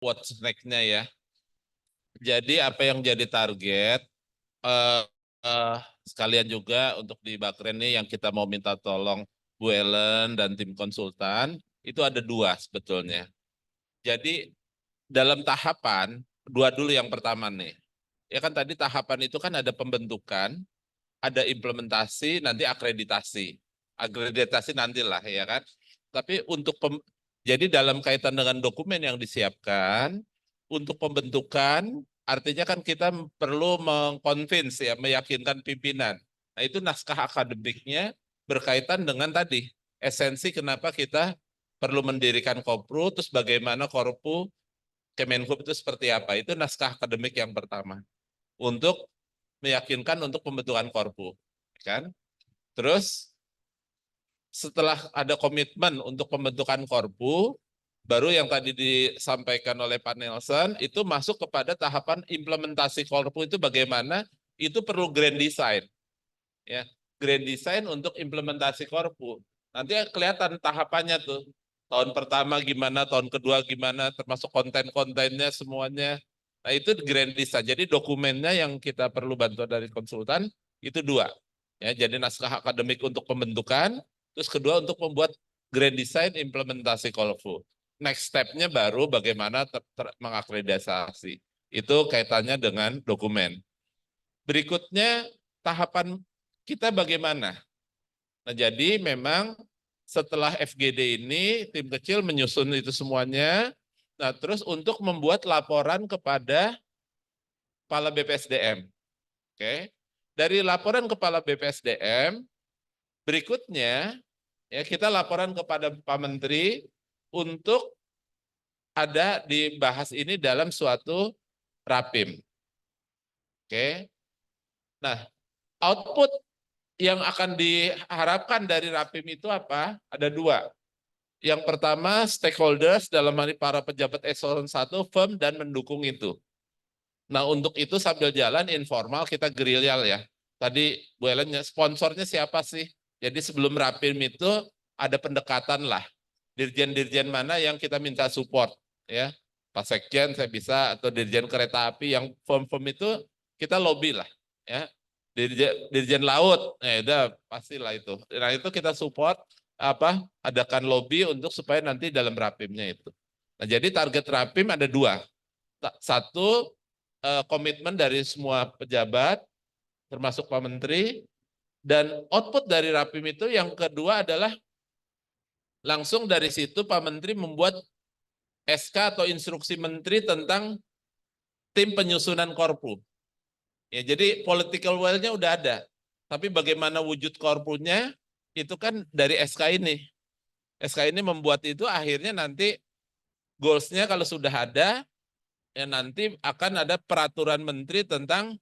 what's next-nya ya. Jadi apa yang jadi target eh, eh, sekalian juga untuk di Bakren nih yang kita mau minta tolong Bu Ellen dan tim konsultan itu ada dua sebetulnya. Jadi dalam tahapan dua dulu yang pertama nih. Ya kan tadi tahapan itu kan ada pembentukan, ada implementasi, nanti akreditasi. Akreditasi nantilah ya kan. Tapi jadi dalam kaitan dengan dokumen yang disiapkan, untuk pembentukan, artinya kan kita perlu mengconvince ya, meyakinkan pimpinan. Nah itu naskah akademiknya berkaitan dengan tadi, esensi kenapa kita perlu mendirikan Korpu, terus bagaimana Korpu, Kemenhub itu seperti apa. Itu naskah akademik yang pertama. Untuk meyakinkan untuk pembentukan Korpu. Kan? Terus setelah ada komitmen untuk pembentukan Korpu, baru yang tadi disampaikan oleh Pak Nelson, itu masuk kepada tahapan implementasi Korpu itu bagaimana, itu perlu grand design. Ya, grand design untuk implementasi Korpu. Nanti kelihatan tahapannya tuh. Tahun pertama gimana, tahun kedua gimana, termasuk konten-kontennya semuanya. Nah itu grand design. Jadi dokumennya yang kita perlu bantuan dari konsultan itu dua. Ya, jadi naskah akademik untuk pembentukan, terus kedua untuk membuat grand design implementasi Korpu. Next step-nya baru bagaimana mengakreditasi. Itu kaitannya dengan dokumen. Berikutnya tahapan kita bagaimana? Nah, jadi memang setelah FGD ini tim kecil menyusun itu semuanya. Nah, terus untuk membuat laporan kepada Kepala BPSDM. Oke. Dari laporan Kepala BPSDM, berikutnya ya kita laporan kepada Pak Menteri untuk ada dibahas ini dalam suatu rapim. Oke. Nah, output yang akan diharapkan dari rapim itu apa? Ada dua. Yang pertama, stakeholders dalam hal ini para pejabat eselon 1 firm dan mendukung itu. Nah, untuk itu sambil jalan informal kita gerilya ya. Tadi Bu Ellen, sponsornya siapa sih? Jadi sebelum rapim itu ada pendekatan lah. Dirjen-dirjen mana yang kita minta support ya. Pak Sekjen saya bisa atau Dirjen Kereta Api yang firm-firm itu kita lobby lah ya. Dirjen Laut, udah pastilah itu. Nah itu kita support apa adakan lobby untuk supaya nanti dalam rapimnya itu. Nah jadi target rapim ada dua. Satu komitmen dari semua pejabat termasuk Pak Menteri dan output dari rapim itu yang kedua adalah langsung dari situ Pak Menteri membuat SK atau instruksi Menteri tentang tim penyusunan Korpu. Ya, jadi political will-nya udah ada. Tapi bagaimana wujud Korpunya itu kan dari SK ini. SK ini membuat itu akhirnya nanti goals-nya kalau sudah ada, ya nanti akan ada peraturan menteri tentang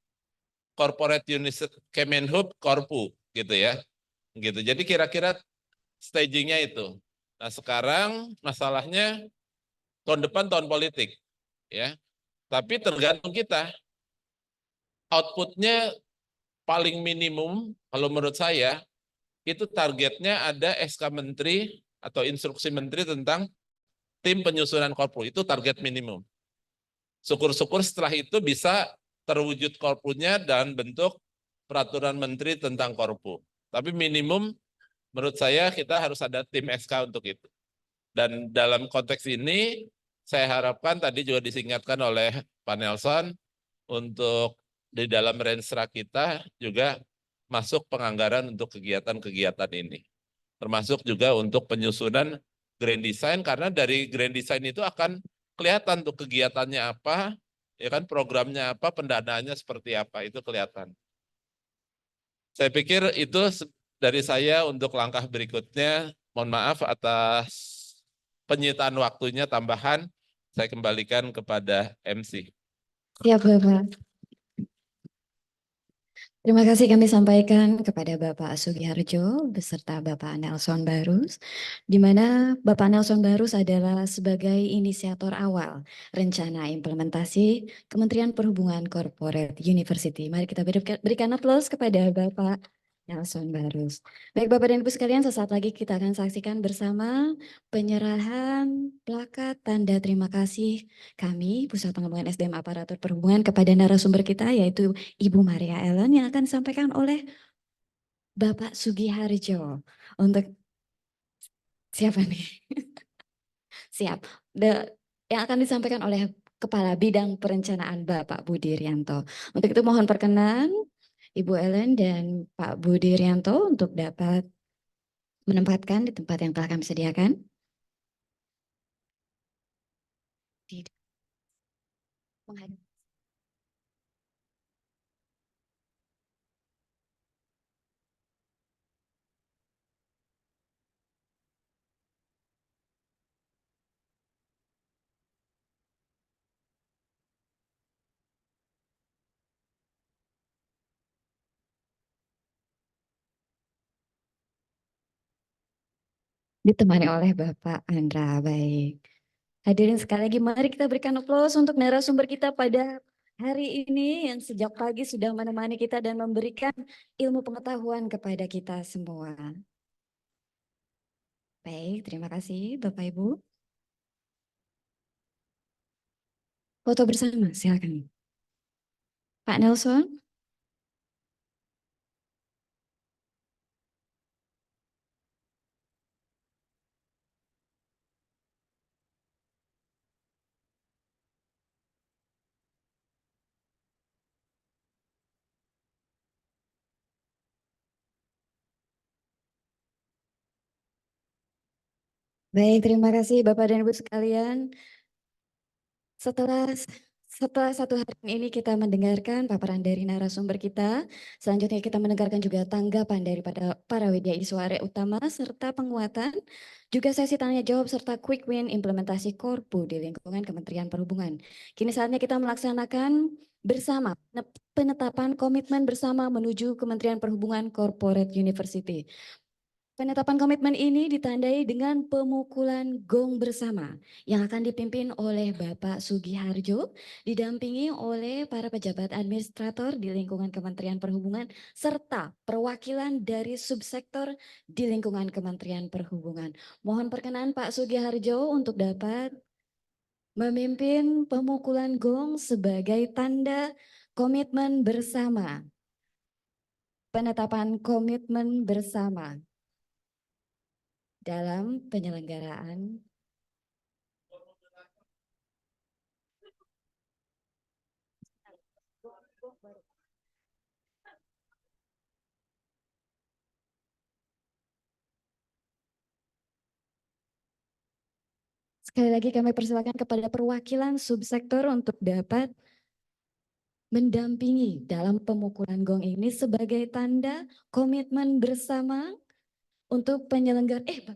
corporate unit Kemenhub Korpu gitu ya. Gitu. Jadi kira-kira stagingnya itu. Nah, sekarang masalahnya tahun depan tahun politik ya. Tapi tergantung kita. Outputnya paling minimum kalau menurut saya itu targetnya ada SK Menteri atau instruksi Menteri tentang tim penyusunan Korpu. Itu target minimum. Syukur-syukur setelah itu bisa terwujud Korpunya dan bentuk peraturan Menteri tentang Korpu. Tapi minimum menurut saya kita harus ada tim SK untuk itu. Dan dalam konteks ini saya harapkan tadi juga disingkatkan oleh Pak Nelson untuk di dalam renstra kita juga masuk penganggaran untuk kegiatan-kegiatan ini. Termasuk juga untuk penyusunan grand design karena dari grand design itu akan kelihatan tuh kegiatannya apa, ya kan programnya apa, pendanaannya seperti apa, itu kelihatan. Saya pikir itu dari saya untuk langkah berikutnya. Mohon maaf atas penyitaan waktunya tambahan. Saya kembalikan kepada MC. Siap, Bapak. Terima kasih kami sampaikan kepada Bapak Sugiharjo beserta Bapak Nelson Barus, di mana Bapak Nelson Barus adalah sebagai inisiator awal rencana implementasi Kementerian Perhubungan Corporate University. Mari kita berikan aplaus kepada Bapak. Nelson Barus. Baik Bapak dan Ibu sekalian, sesaat lagi kita akan saksikan bersama penyerahan plakat tanda terima kasih kami Pusat Pengembangan SDM Aparatur Perhubungan kepada narasumber kita yaitu Ibu Maria Ellen yang akan disampaikan oleh Bapak Sugiharjo. Untuk siapa nih? Siap. Yang akan disampaikan oleh Kepala Bidang Perencanaan Bapak Budi Rianto. Untuk itu mohon perkenan Ibu Ellen dan Pak Budi Rianto untuk dapat menempatkan di tempat yang telah kami sediakan. Tidak menghadap. Ditemani oleh Bapak Andra. Baik. Hadirin sekali lagi, mari kita berikan aplaus untuk narasumber kita pada hari ini yang sejak pagi sudah menemani kita dan memberikan ilmu pengetahuan kepada kita semua. Baik, terima kasih Bapak Ibu. Foto bersama, silakan. Pak Nelson. Baik, terima kasih Bapak dan Ibu sekalian. Setelah setelah satu hari ini kita mendengarkan paparan dari narasumber kita, selanjutnya kita mendengarkan juga tanggapan daripada para widyaswara utama serta penguatan, juga sesi tanya jawab serta quick win implementasi Korpu di lingkungan Kementerian Perhubungan. Kini saatnya kita melaksanakan bersama penetapan komitmen bersama menuju Kementerian Perhubungan Corporate University. Penetapan komitmen ini ditandai dengan pemukulan gong bersama yang akan dipimpin oleh Bapak Sugiharjo, didampingi oleh para pejabat administrator di lingkungan Kementerian Perhubungan, serta perwakilan dari subsektor di lingkungan Kementerian Perhubungan. Mohon perkenan Pak Sugiharjo untuk dapat memimpin pemukulan gong sebagai tanda komitmen bersama. Penetapan komitmen bersama dalam penyelenggaraan sekali lagi kami persilakan kepada perwakilan subsektor untuk dapat mendampingi dalam pemukulan gong ini sebagai tanda komitmen bersama untuk penyelenggaraan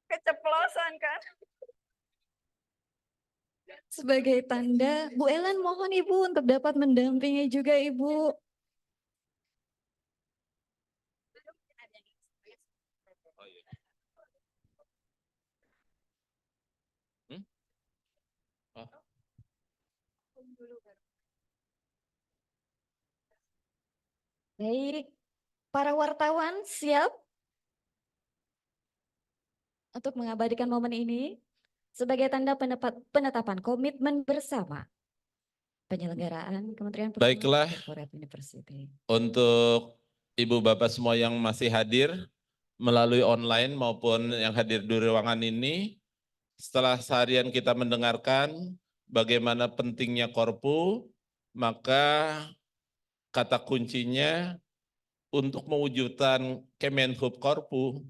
keceplosan kan? Sebagai tanda, Bu Ellen mohon Ibu untuk dapat mendampingi juga Ibu. Hmm? Oh. Baik, para wartawan siap untuk mengabadikan momen ini sebagai tanda penetapan komitmen bersama penyelenggaraan Kementerian Perhubungan Baiklah, Corporate University. untuk Ibu Bapak semua yang masih hadir melalui online maupun yang hadir di ruangan ini, setelah seharian kita mendengarkan bagaimana pentingnya Korpu, maka kata kuncinya untuk mewujudkan Kemenhub Korpu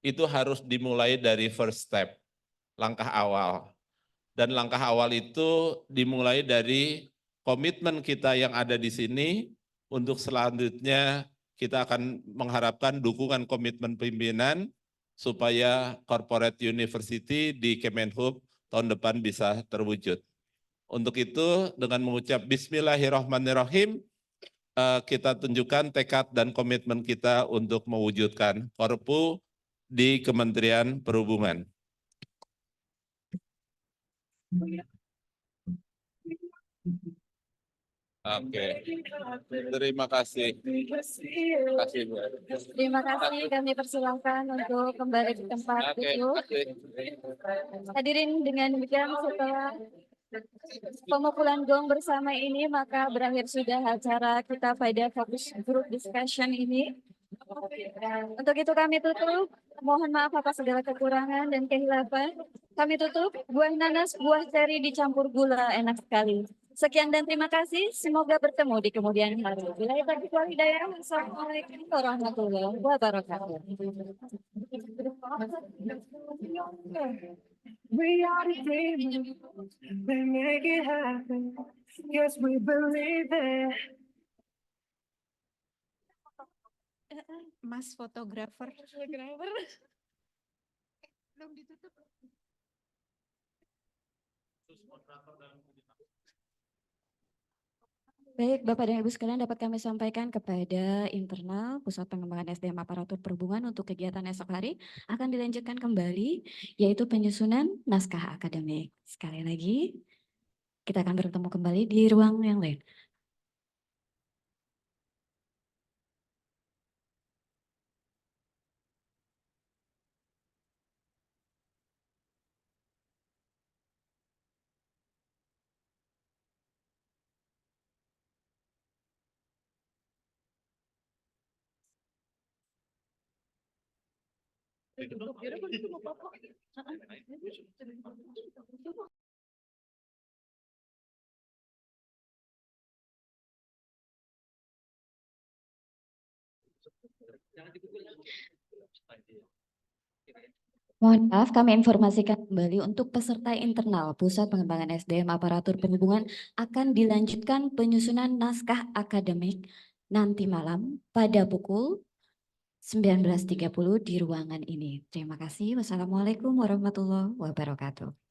itu harus dimulai dari first step, langkah awal. Dan langkah awal itu dimulai dari komitmen kita yang ada di sini, untuk selanjutnya kita akan mengharapkan dukungan komitmen pimpinan supaya corporate university di Kemenhub tahun depan bisa terwujud. Untuk itu dengan mengucap Bismillahirrahmanirrahim, kita tunjukkan tekad dan komitmen kita untuk mewujudkan Korpu di Kementerian Perhubungan. Oke. Terima kasih. Terima kasih, Bu. Terima kasih, kami persilahkan untuk kembali ke tempat Oke, duduk. Hadirin, dengan demikian setelah pemukulan gong bersama ini, maka berakhir sudah acara kita pada fokus group discussion ini. Untuk itu kami tutup. Mohon maaf atas segala kekurangan dan kehilapan. Kami tutup. Buah nanas, buah ceri dicampur gula, enak sekali. Sekian dan terima kasih. Semoga bertemu di kemudian hari. Bila taufiq wal hidayah. Wassalamualaikum warahmatullahi wabarakatuh. We are the dreamers, we make it happen. Yes, we believe it. Mas fotografer. Belum ditutup. Baik, Bapak dan Ibu sekalian, dapat kami sampaikan kepada internal Pusat Pengembangan SDM Aparatur Perhubungan untuk kegiatan esok hari akan dilanjutkan kembali, yaitu penyusunan naskah akademik. Sekali lagi, kita akan bertemu kembali di ruang yang lain. Mohon maaf, kami informasikan kembali untuk peserta internal Pusat Pengembangan SDM Aparatur Perhubungan akan dilanjutkan penyusunan naskah akademik nanti malam pada pukul 19.30 di ruangan ini. Terima kasih. Wassalamualaikum warahmatullahi wabarakatuh.